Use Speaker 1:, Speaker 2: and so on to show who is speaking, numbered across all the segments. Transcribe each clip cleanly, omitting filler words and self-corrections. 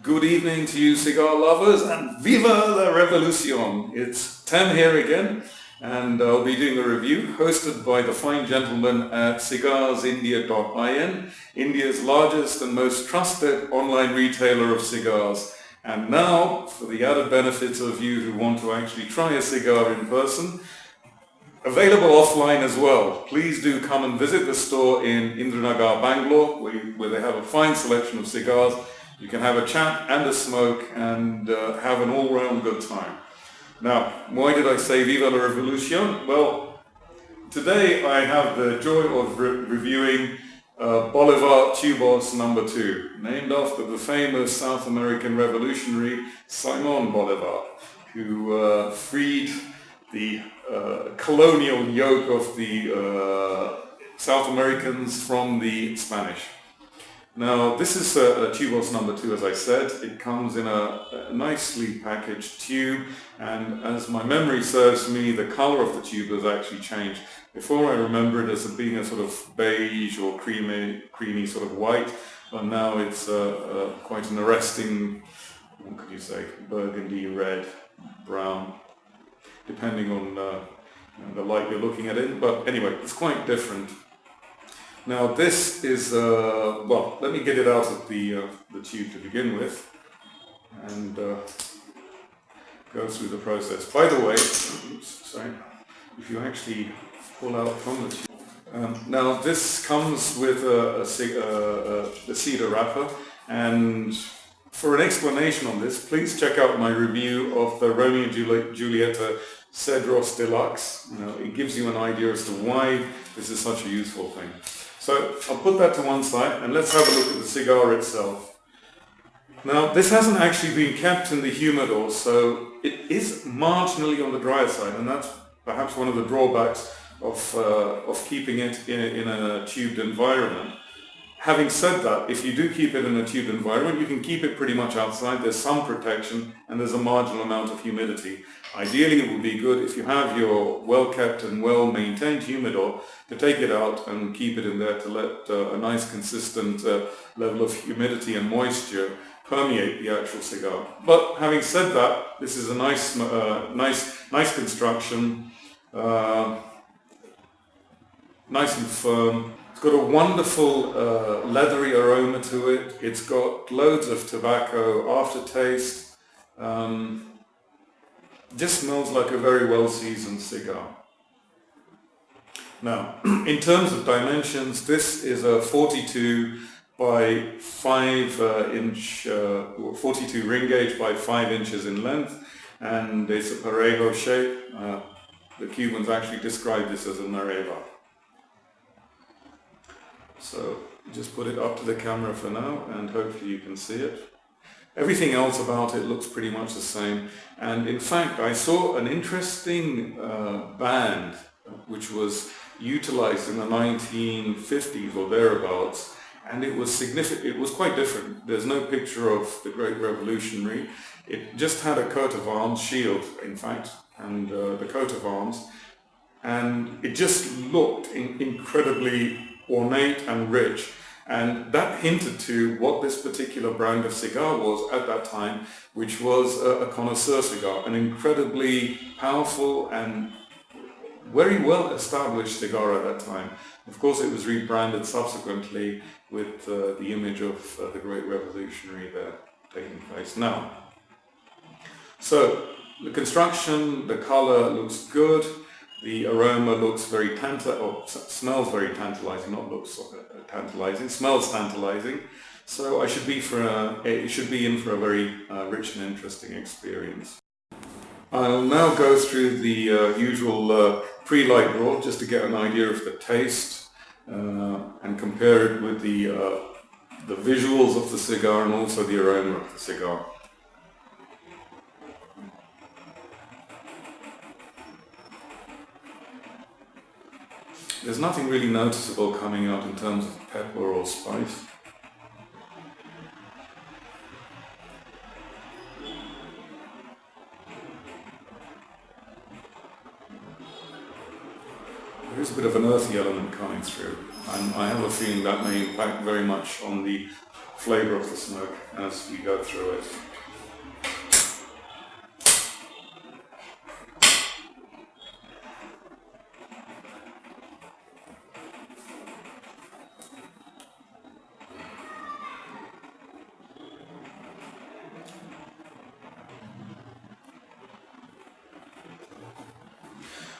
Speaker 1: Good evening to you cigar lovers and viva la revolucion! It's Tem here again and I'll be doing a review hosted by the fine gentleman at Cigarsindia.in, India's largest and most trusted online retailer of cigars. And now, for the added benefits of you who want to actually try a cigar in person, available offline as well. Please do come and visit the store in Indranagar, Bangalore, where they have a fine selection of cigars. You can have a chat and a smoke and have an all-round good time. Now, why did I say Viva la Revolution? Well, today I have the joy of reviewing Bolivar Tubos number 2, named after the famous South American revolutionary Simon Bolivar, who freed the colonial yoke of the South Americans from the Spanish. Now, this is a Tubos number 2, as I said. It comes in a nicely packaged tube, and as my memory serves me, the color of the tube has actually changed. Before I remember it as being a sort of beige or creamy sort of white, but now it's quite an arresting, what could you say, burgundy, red, brown, depending on the light you're looking at it. But anyway, it's quite different. Now this is, well, let me get it out of the tube to begin with and go through the process. By the way, if you actually pull out from the tube. Now this comes with a cedar wrapper, and for an explanation on this, please check out my review of the Romeo and Julieta Cedros Deluxe. It gives you an idea as to why this is such a useful thing. So I'll put that to one side and let's have a look at the cigar itself. Now this hasn't actually been kept in the humidor, so it is marginally on the drier side, and that's perhaps one of the drawbacks of keeping it in a tubed environment. Having said that, if you do keep it in a tubed environment, you can keep it pretty much outside. There's some protection and there's a marginal amount of humidity. Ideally, it would be good if you have your well-kept and well-maintained humidor to take it out and keep it in there to let a nice consistent level of humidity and moisture permeate the actual cigar. But having said that, this is a nice construction, nice and firm. It's got a wonderful leathery aroma to it. It's got loads of tobacco aftertaste. Just smells like a very well-seasoned cigar. Now, in terms of dimensions, this is a 42 by 5 inch, 42 ring gauge by 5 inches in length, and it's a parejo shape. The Cubans actually describe this as a nareva. So just put it up to the camera for now and hopefully you can see it. Everything else about it looks pretty much the same, and in fact I saw an interesting band which was utilized in the 1950s or thereabouts, and it was significant. It was quite different. There's no picture of the Great Revolutionary. It just had a coat of arms, shield in fact, and the coat of arms, and it just looked incredibly ornate and rich, and that hinted to what this particular brand of cigar was at that time, which was a connoisseur cigar, an incredibly powerful and very well established cigar at that time. Of course it was rebranded subsequently with the image of the Great Revolutionary there taking place now. So the construction, the color looks good. The aroma looks very smells very tantalizing, not looks tantalizing, smells tantalizing. So it should be in for a very rich and interesting experience. I'll now go through the usual pre-light draw just to get an idea of the taste and compare it with the visuals of the cigar and also the aroma of the cigar. There's nothing really noticeable coming out in terms of pepper or spice. There's a bit of an earthy element coming through, and I have a feeling that may impact very much on the flavor of the smoke as we go through it.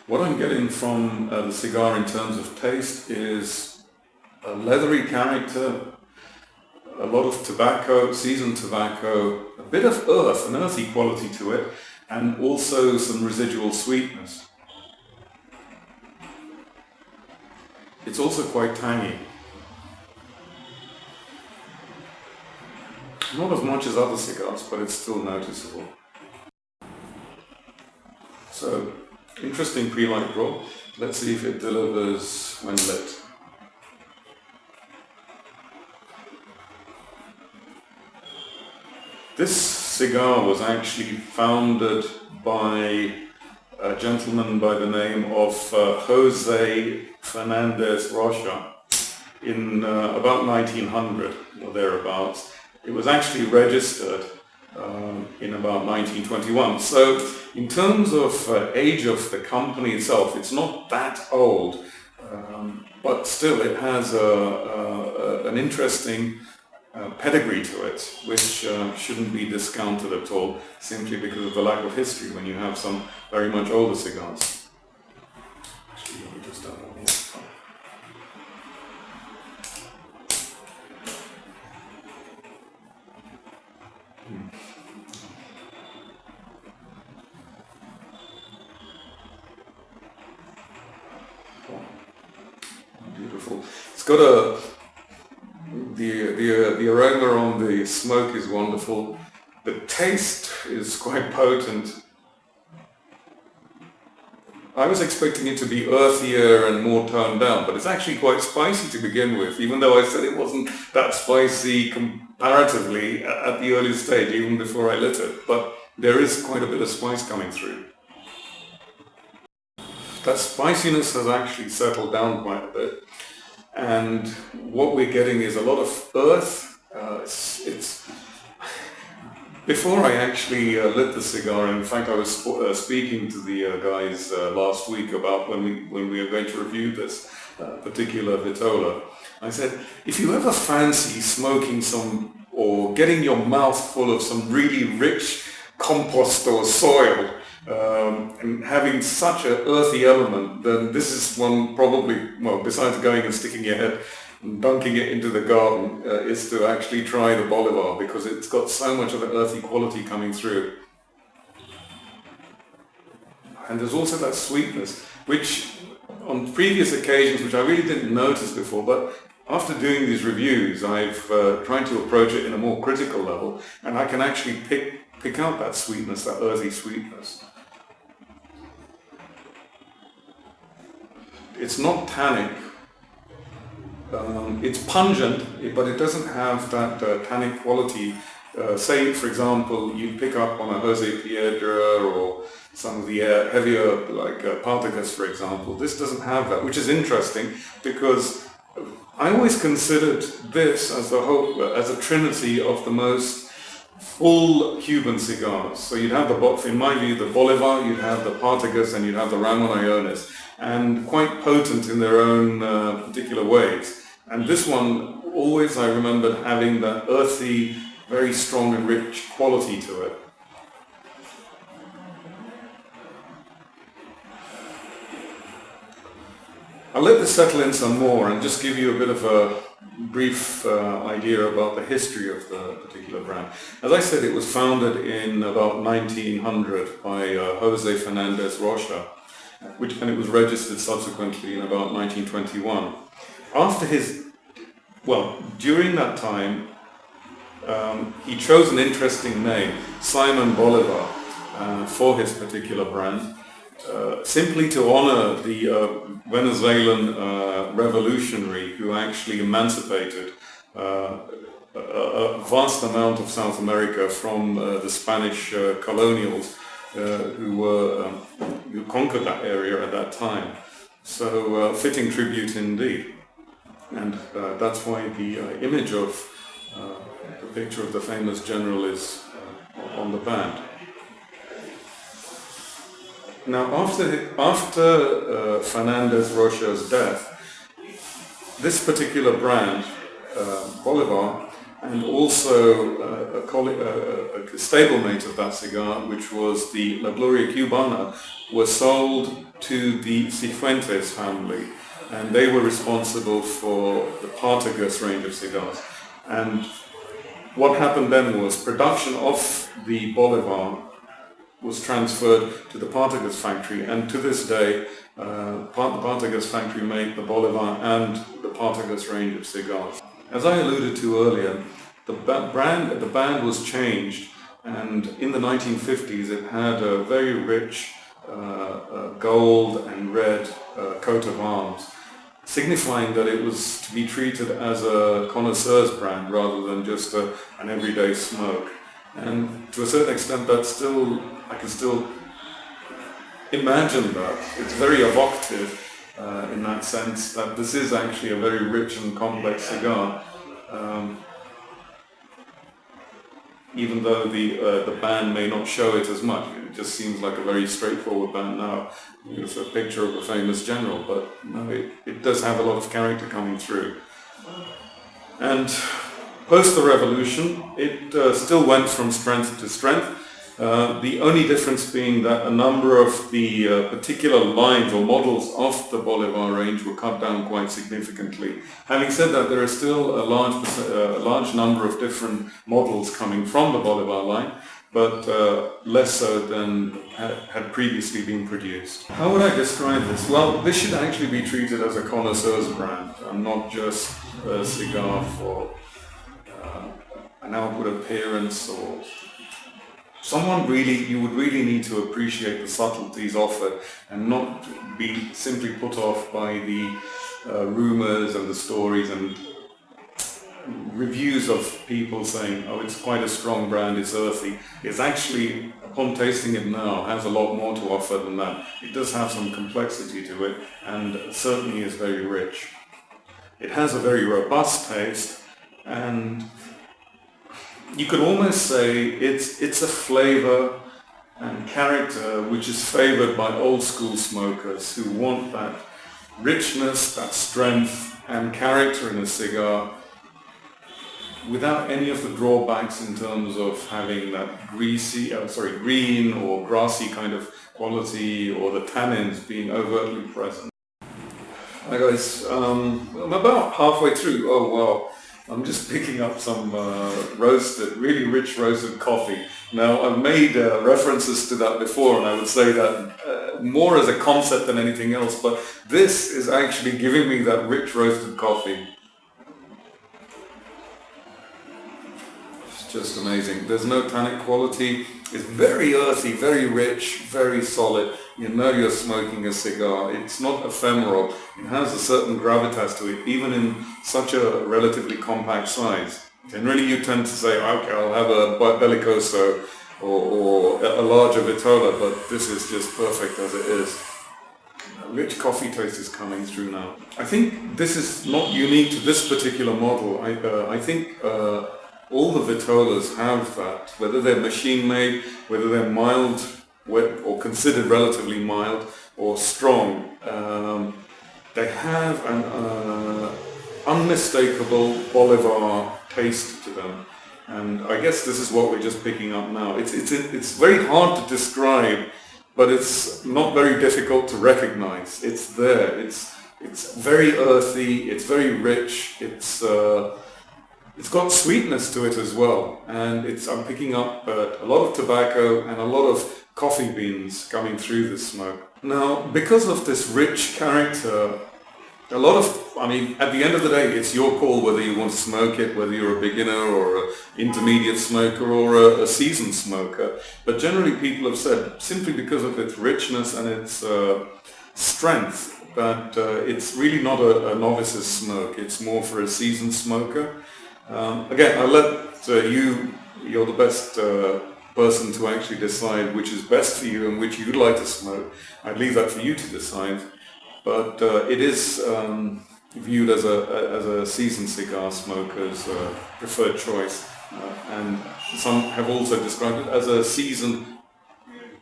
Speaker 1: What I'm getting from the cigar in terms of taste is a leathery character, a lot of tobacco, seasoned tobacco, a bit of earth, an earthy quality to it, and also some residual sweetness. It's also quite tangy. Not as much as other cigars, but it's still noticeable. So, interesting pre-light draw. Let's see if it delivers when lit. This cigar was actually founded by a gentleman by the name of Jose Fernandez Rocha in about 1900 or thereabouts. It was actually registered in about 1921. So in terms of age of the company itself, it's not that old, but still it has an interesting pedigree to it, which shouldn't be discounted at all, simply because of the lack of history when you have some very much older cigars. Actually, let me just turn on here. Beautiful. It's got the aroma on the smoke is wonderful. The taste is quite potent. I was expecting it to be earthier and more toned down, but it's actually quite spicy to begin with, even though I said it wasn't that spicy comparatively at the early stage, even before I lit it. But there is quite a bit of spice coming through. That spiciness has actually settled down quite a bit. And what we're getting is a lot of earth. Before I actually lit the cigar, in fact I was speaking to the guys last week about when we are going to review this particular vitola. I said, if you ever fancy smoking some or getting your mouth full of some really rich compost or soil, and having such an earthy element, then this is one probably, well, besides going and sticking your head and dunking it into the garden, is to actually try the Bolivar, because it's got so much of an earthy quality coming through. And there's also that sweetness, which on previous occasions, which I really didn't notice before, but after doing these reviews, I've tried to approach it in a more critical level, and I can actually pick out that sweetness, that earthy sweetness. It's not tannic. It's pungent, but it doesn't have that tannic quality. Say, for example, you pick up on a Jose Piedra or some of the heavier, like Partagas, for example. This doesn't have that, which is interesting because I always considered this as as a trinity of the most full Cuban cigars. So you'd have in my view, the Bolivar, you'd have the Partagas, and you'd have the Ramon Allones, and quite potent in their own particular ways. And this one, always I remembered having that earthy, very strong and rich quality to it. I'll let this settle in some more and just give you a bit of a brief idea about the history of the particular brand. As I said, it was founded in about 1900 by Jose Fernandez Rocha, and it was registered subsequently in about 1921. During that time, he chose an interesting name, Simon Bolivar, for his particular brand, simply to honor the Venezuelan revolutionary who actually emancipated a vast amount of South America from the Spanish colonials who conquered that area at that time. So fitting tribute indeed. And that's why the image of The picture of the famous general is on the band. Now, after Fernandez Rocha's death, this particular brand, Bolivar, and also a stablemate of that cigar, which was the La Gloria Cubana, were sold to the Cifuentes family, and they were responsible for the Partagas range of cigars. And what happened then was production of the Bolivar was transferred to the Partagas factory, and to this day the Partagas factory made the Bolivar and the Partagas range of cigars. As I alluded to earlier, the band was changed, and in the 1950s it had a very rich gold and red coat of arms, signifying that it was to be treated as a connoisseur's brand rather than just an everyday smoke. And to a certain extent, I can still imagine that. It's very evocative in that sense, that this is actually a very rich and complex cigar. Even though the band may not show it as much, it just seems like a very straightforward band now. It's a picture of a famous general, but no, it does have a lot of character coming through. And post the revolution, it still went from strength to strength. The only difference being that a number of the particular lines or models of the Bolivar range were cut down quite significantly. Having said that, there are still a large number of different models coming from the Bolivar line, but less so than had previously been produced. How would I describe this? Well, this should actually be treated as a connoisseur's brand and not just a cigar for an outward appearance, or you would really need to appreciate the subtleties offered and not be simply put off by the rumors and the stories and reviews of people saying, oh, it's quite a strong brand, it's earthy. It's actually, upon tasting it now, has a lot more to offer than that. It does have some complexity to it, and certainly is very rich. It has a very robust taste, and you could almost say it's a flavor and character which is favored by old school smokers who want that richness, that strength and character in a cigar without any of the drawbacks in terms of having that green or grassy kind of quality, or the tannins being overtly present. Hi guys, I'm about halfway through. Oh wow. I'm just picking up some really rich roasted coffee. Now, I've made references to that before, and I would say that more as a concept than anything else, but this is actually giving me that rich roasted coffee. It's just amazing. There's no tannic quality. It's very earthy, very rich, very solid. You know you're smoking a cigar. It's not ephemeral. It has a certain gravitas to it, even in such a relatively compact size. Generally you tend to say, okay, I'll have a Bellicoso or a larger Vitola, but this is just perfect as it is. Rich coffee taste is coming through now. I think this is not unique to this particular model. I think all the Vitolas have that, whether they're machine-made, whether they're mild, or considered relatively mild, or strong. They have an unmistakable Bolivar taste to them, and I guess this is what we're just picking up now. It's very hard to describe, but it's not very difficult to recognize. It's there. It's very earthy. It's very rich. It's got sweetness to it as well, and I'm picking up a lot of tobacco and a lot of coffee beans coming through the smoke. Now, because of this rich character, at the end of the day, it's your call whether you want to smoke it, whether you're a beginner or an intermediate smoker or a seasoned smoker. But generally people have said, simply because of its richness and its strength, that it's really not a novice's smoke. It's more for a seasoned smoker. Again, I'll let you're the best person to actually decide which is best for you and which you'd like to smoke. I'd leave that for you to decide. But it is viewed as a seasoned cigar smoker's preferred choice, and some have also described it as a seasoned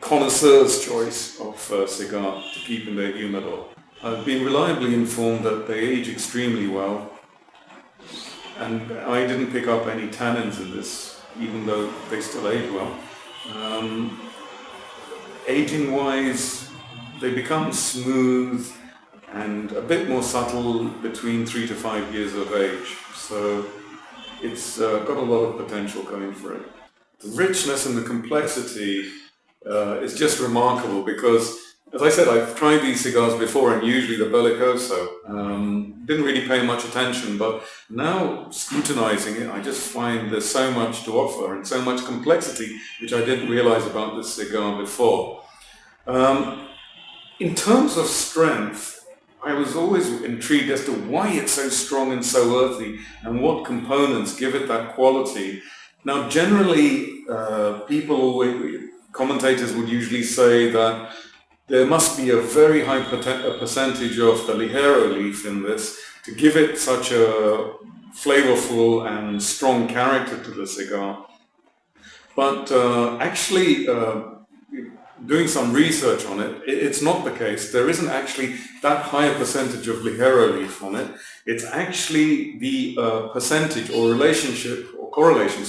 Speaker 1: connoisseur's choice of cigar to keep in their humidor. I've been reliably informed that they age extremely well, and I didn't pick up any tannins in this, even though they still age well. Aging-wise, they become smooth and a bit more subtle between 3 to 5 years of age. So it's got a lot of potential going for it. The richness and the complexity is just remarkable because, as I said, I've tried these cigars before, and usually the Bellicoso. Didn't really pay much attention, but now scrutinizing it, I just find there's so much to offer and so much complexity, which I didn't realize about this cigar before. In terms of strength, I was always intrigued as to why it's so strong and so earthy, and what components give it that quality. Now, generally, commentators would usually say that there must be a very high percentage of the Ligero leaf in this to give it such a flavorful and strong character to the cigar. But actually, doing some research on it, it's not the case. There isn't actually that high a percentage of Ligero leaf on it. It's actually the percentage or relationship or correlation,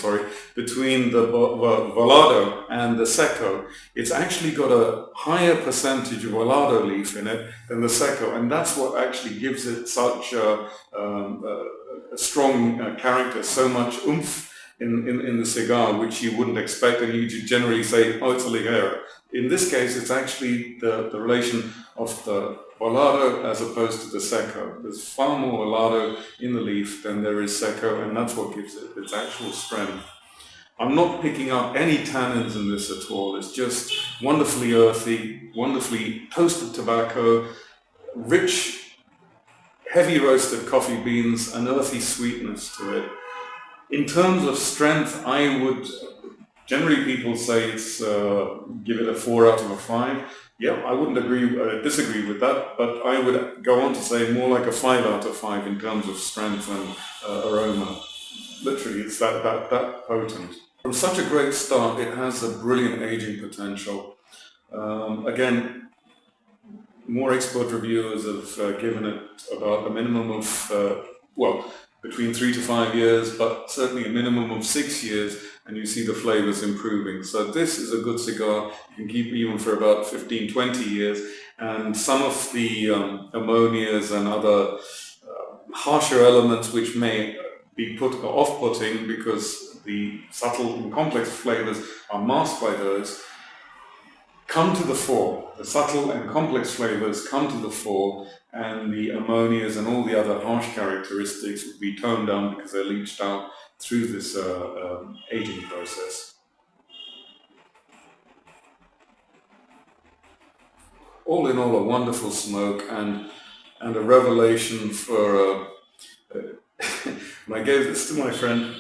Speaker 1: between the Volado and the Seco. It's actually got a higher percentage of Volado leaf in it than the Seco, and that's what actually gives it such a strong character, so much oomph in the cigar, which you wouldn't expect, and you generally say, oh, it's a Ligero. In this case, it's actually the relation of the Volado as opposed to the Seco. There's far more Volado in the leaf than there is Seco, and that's what gives it its actual strength. I'm not picking up any tannins in this at all. It's just wonderfully earthy, wonderfully toasted tobacco, rich, heavy roasted coffee beans, and earthy sweetness to it. In terms of strength, I would, generally people say it's, give it a 4 out of 5. Yeah, I wouldn't disagree with that, but I would go on to say more like a 5 out of 5 in terms of strength and aroma. Literally, it's that potent. From such a great start, it has a brilliant aging potential. Again, more expert reviewers have given it about a minimum of, between 3 to 5 years, but certainly a minimum of 6 years, and you see the flavors improving. So this is a good cigar. You can keep even for about 15, 20 years, and some of the ammonias and other harsher elements which may be off-putting because the subtle and complex flavors are masked by those, come to the fore. The subtle and complex flavors come to the fore, and the ammonias and all the other harsh characteristics will be toned down because they're leached out through this aging process. All in all, a wonderful smoke and a revelation for when I gave this to my friend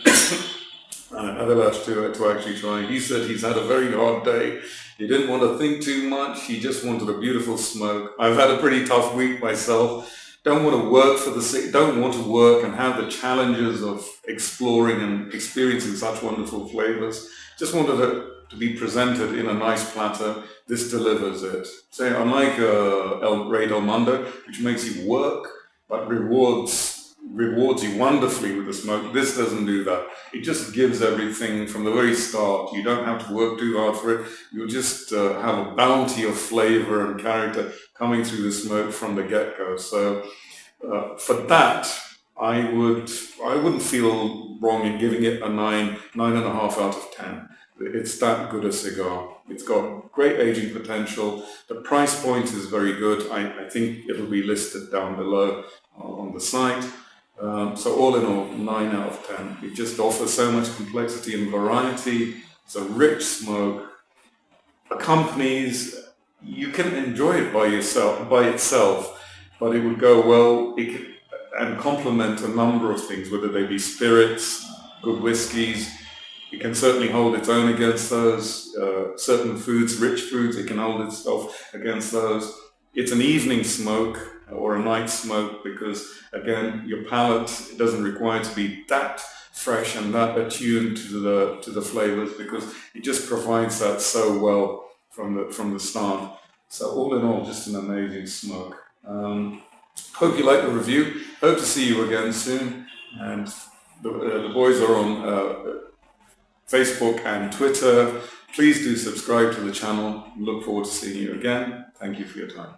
Speaker 1: Adelash to actually try. He said he's had a very hard day. He didn't want to think too much. He just wanted a beautiful smoke. I've had a pretty tough week myself. Don't want to work and have the challenges of exploring and experiencing such wonderful flavors. Just wanted it to be presented in a nice platter. This delivers it. Say, unlike El Rey del Mundo, which makes you work but rewards you wonderfully with the smoke, this doesn't do that. It just gives everything from the very start. You don't have to work too hard for it. You'll just have a bounty of flavor and character coming through the smoke from the get-go. So for that, I wouldn't feel wrong in giving it a 9.5 out of 10. It's that good a cigar. It's got great aging potential. The price point is very good. I think it'll be listed down below on the site. So all in all, 9 out of 10. It just offers so much complexity and variety. It's a rich smoke. Accompanies, you can enjoy it by itself, but it would go well and complement a number of things, whether they be spirits, good whiskies. It can certainly hold its own against those. Certain foods, rich foods, it can hold itself against those. It's an evening smoke. or a night smoke, because again, your palate doesn't require to be that fresh and that attuned to the flavors, because it just provides that so well from the start. So all in all, just an amazing smoke. Hope you like the review. Hope to see you again soon. And the boys are on Facebook and Twitter. Please do subscribe to the channel. Look forward to seeing you again. Thank you for your time.